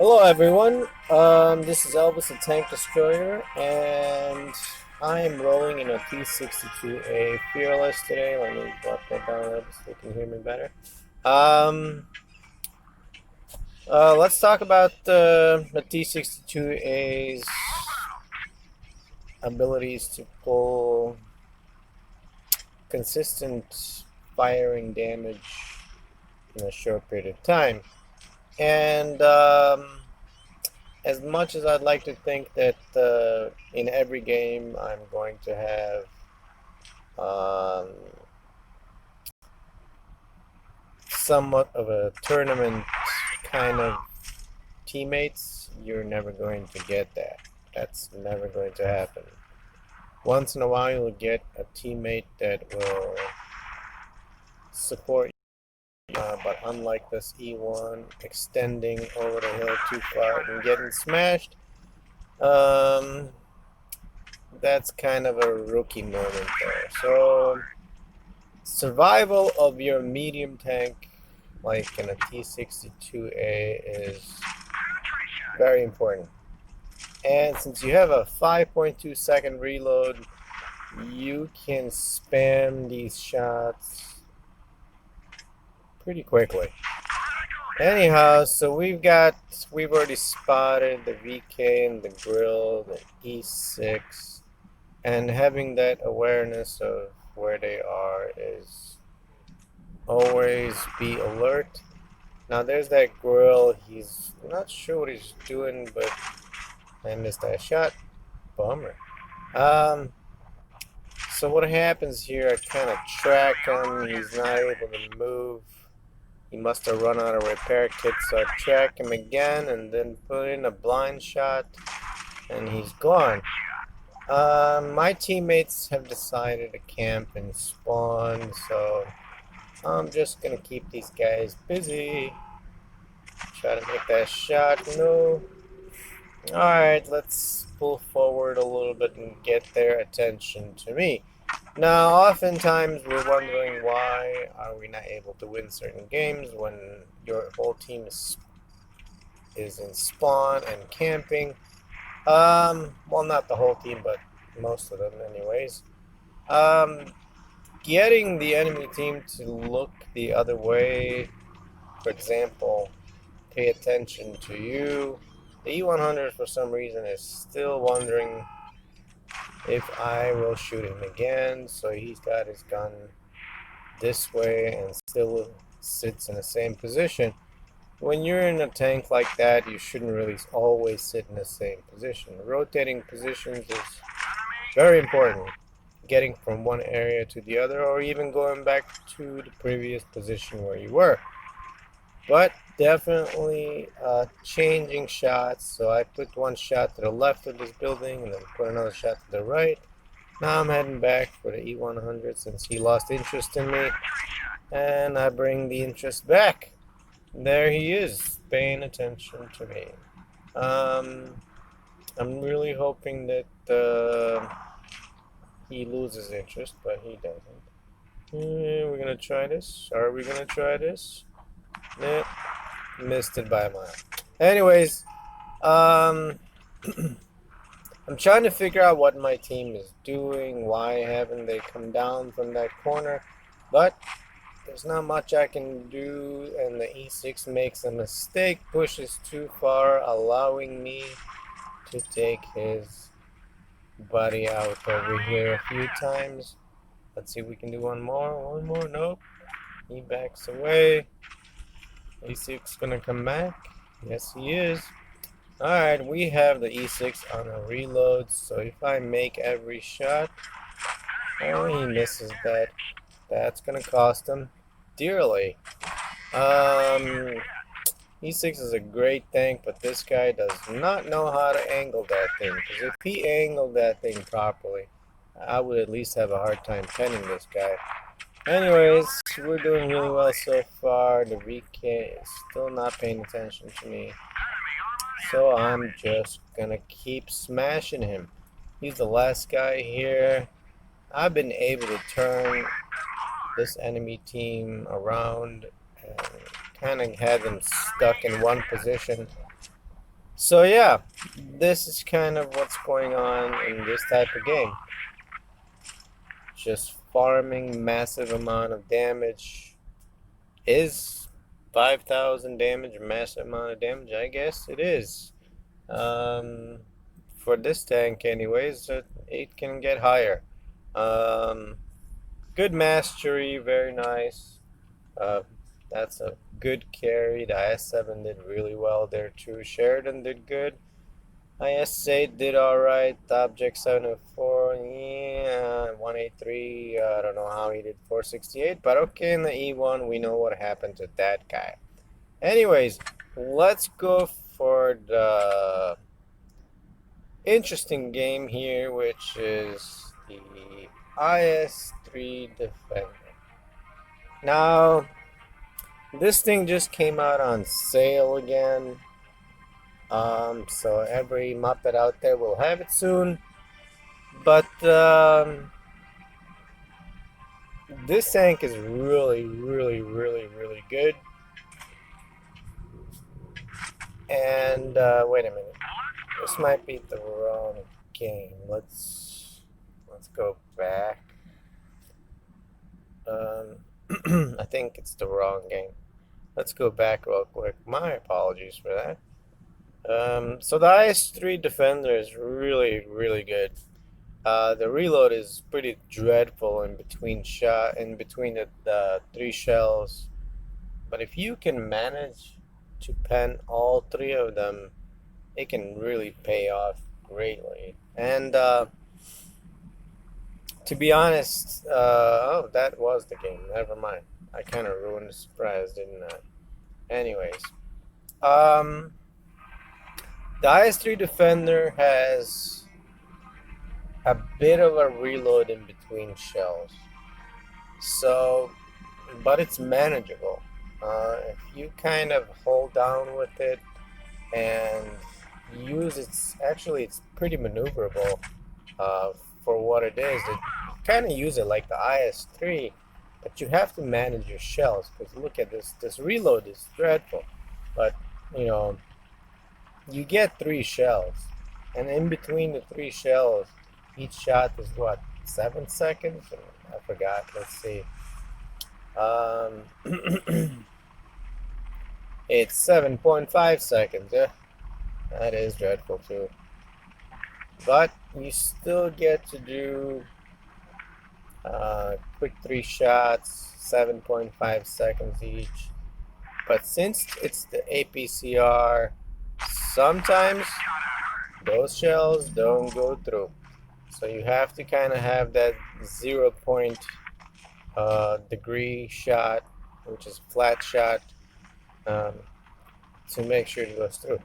Hello everyone, this is Elvis the Tank Destroyer, and I am rolling in a T-62A Fearless today. Let me drop that down a little bit so you can hear me better. Um, let's talk about the T-62A's abilities to pull consistent firing damage in a short period of time. And as much as I'd like to think that in every game I'm going to have um, somewhat of a tournament kind of teammates, you're never going to get that. That's never going to happen. Once in a while, you'll get a teammate that will support you, but unlike this E1 extending over the hill too far and getting smashed, um, that's kind of a rookie moment there. So survival of your medium tank, like in a T-62A, is very important. And since you have a 5.2-second reload, you can spam these shots pretty quickly. Anyhow, so we've already spotted the VK and the grill, the E6, and having that awareness of where they are is always be alert. Now there's that grill. He's not sure what he's doing, but I missed that shot. Bummer. Um, so what happens here? I kind of track him. He's not able to move. He must have run out of repair kit, so I track him again and then put in a blind shot, and he's gone. My teammates have decided to camp and spawn, so I'm just gonna keep these guys busy. Try to make that shot. No. Alright, let's pull forward a little bit and get their attention to me. Now, oftentimes we're wondering why are we not able to win certain games when your whole team is in spawn and camping. Well, not the whole team, but most of them anyways. Getting the enemy team to look the other way, for example, pay attention to you. The E100 for some reason is still wondering if I will shoot him again, so he's got his gun this way and still sits in the same position. When you're in a tank like that, you shouldn't really always sit in the same position. Rotating positions is very important. Getting from one area to the other, or even going back to the previous position where you were. But definitely changing shots. So I put one shot to the left of this building and then put another shot to the right. Now I'm heading back for the E100 since he lost interest in me. And I bring the interest back. There he is, paying attention to me. I'm really hoping that he loses interest, but he doesn't. We're gonna try this. Are we gonna try this? Nah, missed it by a mile. Anyways, I'm trying to figure out what my team is doing. Why haven't they come down from that corner? But there's not much I can do, and the E6 makes a mistake, pushes too far, allowing me to take his buddy out over here a few times. Let's see if we can do one more. One more. Nope. He backs away. E6 gonna come back. Yes, he is. Alright, we have the E6 on a reload, so if I make every shot, oh, he misses that. That's gonna cost him dearly. E6 is a great tank, but this guy does not know how to angle that thing. Because if he angled that thing properly, I would at least have a hard time penning this guy. Anyways, we're doing really well so far. The VK is still not paying attention to me. So I'm just gonna keep smashing him. He's the last guy here. I've been able to turn this enemy team around and kind of had them stuck in one position. So yeah, this is kind of what's going on in this type of game. Just farming massive amount of damage. Is 5,000 damage a massive amount of damage? I guess it is. Um, for this tank anyways, it can get higher. Um, good mastery, very nice. Uh, that's a good carry. The IS-7 did really well there too. Sheridan did good. IS-8 did alright. Object 704, yeah, 183. I don't know how he did 468, but okay, in the E1, we know what happened to that guy. Anyways, let's go for the interesting game here, which is the IS-3 Defender. Now, this thing just came out on sale again. So every Muppet out there will have it soon. But this tank is really, really, really, really good. And wait a minute, this might be the wrong game. Let's go back. I think it's the wrong game. Let's go back real quick. My apologies for that. So the IS-3 Defender is really, really good. The reload is pretty dreadful in between the three shells, but if you can manage to pen all three of them, it can really pay off greatly. And to be honest, oh, that was the game. Never mind. I kind of ruined the surprise, didn't I? Anyways, um, the IS-3 Defender has a bit of a reload in between shells. So, but it's manageable. If you kind of hold down with it and use it's pretty maneuverable for what it is. It kind of use it like the IS-3, but you have to manage your shells because look at this. This reload is dreadful, but you know you get three shells, and in between the three shells, each shot is what, 7 seconds? I forgot. Let's see. It's 7.5 seconds. Yeah, that is dreadful too. But you still get to do quick three shots, 7.5 seconds each. But since it's the APCR, sometimes those shells don't go through. So you have to kind of have that 0 point degree shot, which is a flat shot, um, to make sure it goes through.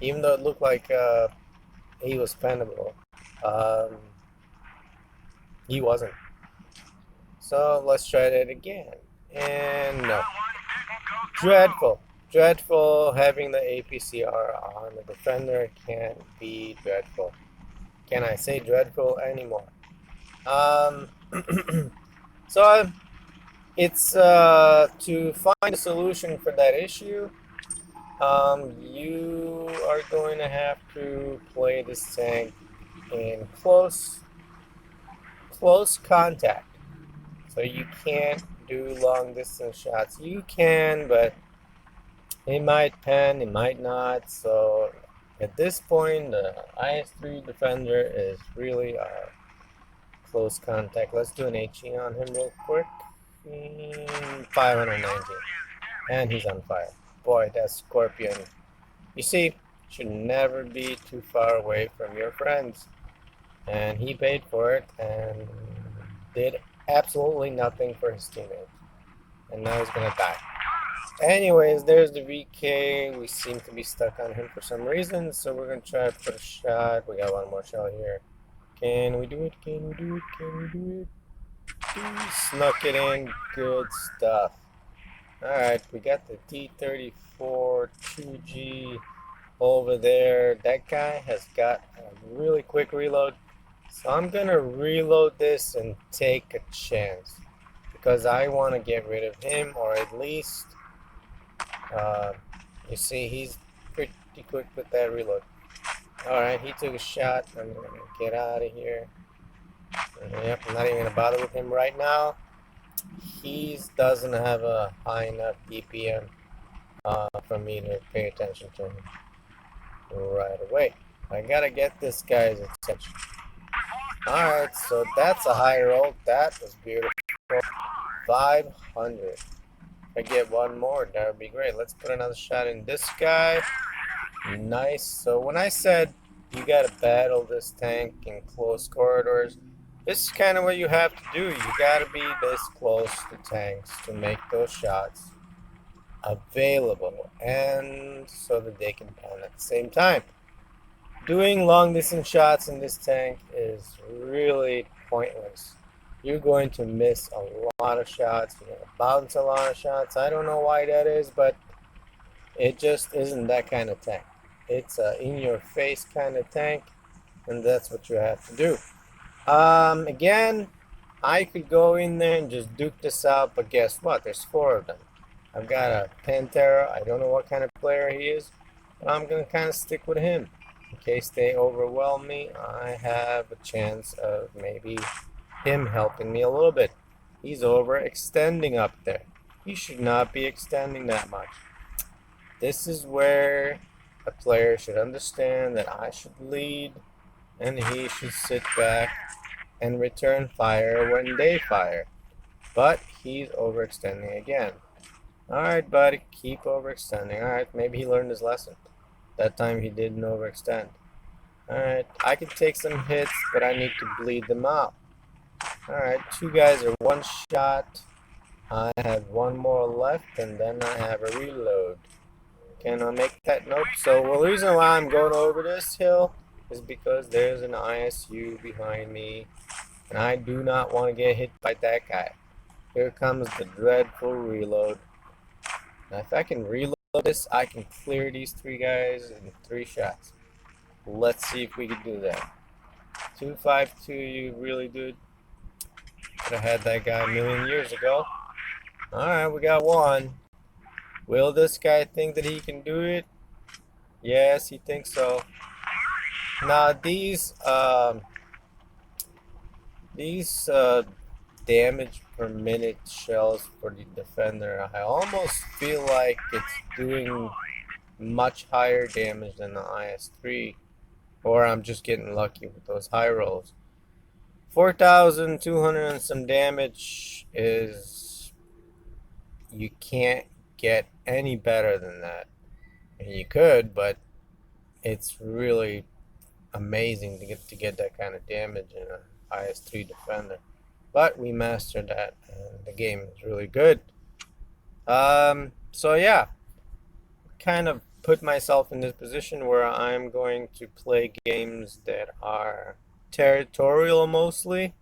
Even though it looked like he was pennable, um, he wasn't. So let's try that again. And no. Dreadful. Dreadful having the APCR on the Defender can be dreadful. Can I say dreadful anymore? So it's to find a solution for that issue. You are going to have to play this tank in close contact. So you can't do long distance shots. You can, but it might pen, it might not. So at this point, the IS-3 Defender is really close contact. Let's do an HE on him real quick. 519. And he's on fire. Boy, that Scorpion. You see, should never be too far away from your friends. And he paid for it and did absolutely nothing for his teammates. And now he's gonna die. Anyways, there's the VK. We seem to be stuck on him for some reason, so we're gonna try to put a shot. We got one more shell here. Can we do it? Can we do it? Can we do it? Snuck it in. Good stuff. Alright, we got the T-34 2G over there. That guy has got a really quick reload. So I'm gonna reload this and take a chance. Because I want to get rid of him, or at least, you see, he's pretty quick with that reload. Alright, he took a shot. I'm gonna get out of here. Yep, I'm not even gonna bother with him right now. He doesn't have a high enough DPM for me to pay attention to him right away. I gotta get this guy's attention. Alright, so that's a high roll. That was beautiful. 500. If I get one more, that would be great. Let's put another shot in this guy. Nice. So when I said you gotta battle this tank in close corridors, this is kind of what you have to do. You gotta be this close to tanks to make those shots available, and so that they can pound at the same time. Doing long distance shots in this tank is really pointless. You're going to miss a lot of shots. You're going to bounce a lot of shots. I don't know why that is, but it just isn't that kind of tank. It's a in-your-face kind of tank, and that's what you have to do. Again, I could go in there and just duke this out, but guess what? There's 4 of them. I've got a Pantera. I don't know what kind of player he is, but I'm going to kind of stick with him. In case they overwhelm me, I have a chance of maybe him helping me a little bit. He's overextending up there. He should not be extending that much. This is where a player should understand that I should lead and he should sit back and return fire when they fire. But he's overextending again. Alright, buddy, keep overextending. Alright, maybe he learned his lesson. That time he didn't overextend. Alright, I can take some hits, but I need to bleed them out. Alright, 2 guys are 1 shot. I have 1 more left, and then I have a reload. Can I make that? Nope. So the reason why I'm going over this hill is because there's an ISU behind me, and I do not want to get hit by that guy. Here comes the dreadful reload. Now if I can reload this, I can clear these 3 guys in 3 shots. Let's see if we can do that. 252, you really dude. Could have had that guy a million years ago. Alright, we got 1. Will this guy think that he can do it? Yes, he thinks so. Now these damage per minute shells for the defender, I almost feel like it's doing much higher damage than the IS-3, or I'm just getting lucky with those high rolls. 4,200 and some damage is, you can't get any better than that. And you could, but it's really amazing to get that kind of damage in an IS-3 defender. But we mastered that, and the game is really good. So yeah, kind of put myself in this position where I'm going to play games that are territorial mostly.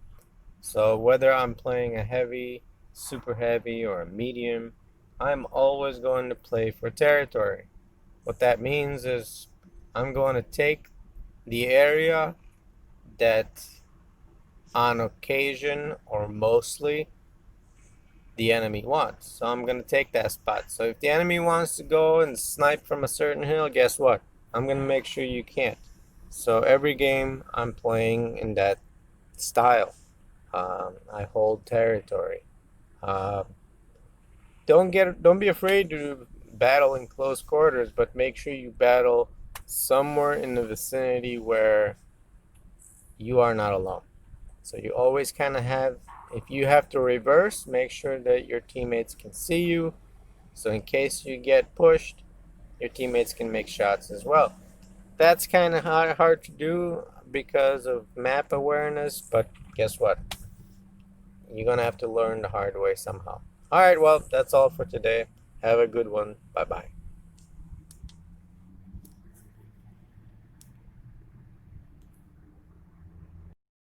So whether I'm playing a heavy, super heavy, or a medium, I'm always going to play for territory. What that means is I'm going to take the area that on occasion or mostly the enemy wants. So I'm going to take that spot. So if the enemy wants to go and snipe from a certain hill, guess what? I'm going to make sure you can't. So every game I'm playing in that style. I hold territory. Don't be afraid to battle in close quarters, but make sure you battle somewhere in the vicinity where you are not alone. So you always kind of have, if you have to reverse, make sure that your teammates can see you. So in case you get pushed, your teammates can make shots as well. That's kind of hard to do because of map awareness, but guess what? You're going to have to learn the hard way somehow. Alright, well, that's all for today. Have a good one. Bye-bye.